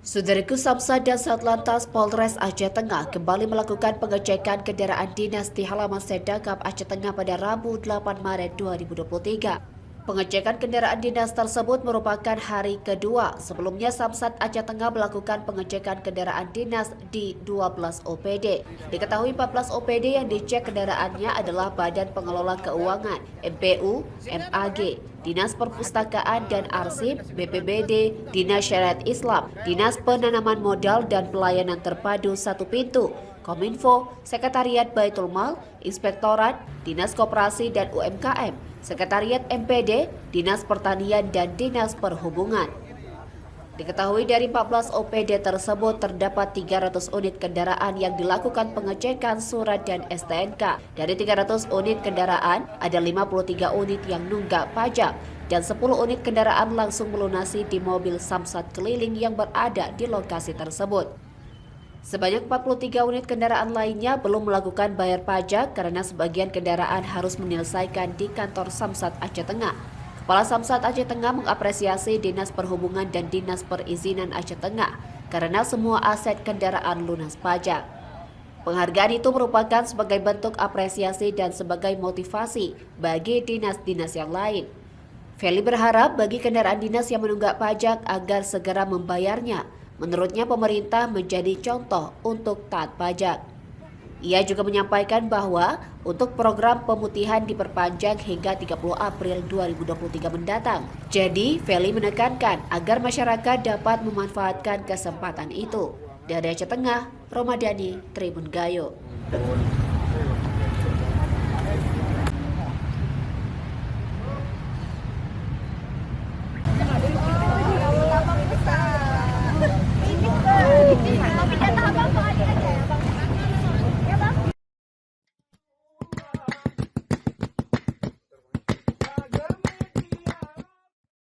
Saudaraku, Samsat dan Satlantas Polres Aceh Tengah kembali melakukan pengecekan kendaraan dinas di halaman Sedangkap Aceh Tengah pada Rabu 8 Maret 2023. Pengecekan kendaraan dinas tersebut merupakan hari kedua. Sebelumnya Samsat Aceh Tengah melakukan pengecekan kendaraan dinas di 12 OPD. Diketahui 14 OPD yang dicek kendaraannya adalah Badan Pengelola Keuangan, MPU, MAG, Dinas Perpustakaan dan Arsip, BPBD, Dinas Syariat Islam, Dinas Penanaman Modal dan Pelayanan Terpadu Satu Pintu, Kominfo, Sekretariat Baitul Mal, Inspektorat, Dinas Koperasi dan UMKM, Sekretariat MPD, Dinas Pertanian dan Dinas Perhubungan. Diketahui dari 14 OPD tersebut terdapat 300 unit kendaraan yang dilakukan pengecekan surat dan STNK. Dari 300 unit kendaraan, ada 53 unit yang nunggak pajak dan 10 unit kendaraan langsung melunasi di mobil Samsat keliling yang berada di lokasi tersebut. Sebanyak 43 unit kendaraan lainnya belum melakukan bayar pajak karena sebagian kendaraan harus menyelesaikan di kantor Samsat Aceh Tengah. Kepala Samsat Aceh Tengah mengapresiasi Dinas Perhubungan dan Dinas Perizinan Aceh Tengah karena semua aset kendaraan lunas pajak. Penghargaan itu merupakan sebagai bentuk apresiasi dan sebagai motivasi bagi dinas-dinas yang lain. Feli berharap bagi kendaraan dinas yang menunggak pajak agar segera membayarnya. Menurutnya pemerintah menjadi contoh untuk taat pajak. Ia juga menyampaikan bahwa untuk program pemutihan diperpanjang hingga 30 April 2023 mendatang. Jadi, Feli menekankan agar masyarakat dapat memanfaatkan kesempatan itu. Dari Aceh Tengah, Romadani, Tribun Gayo.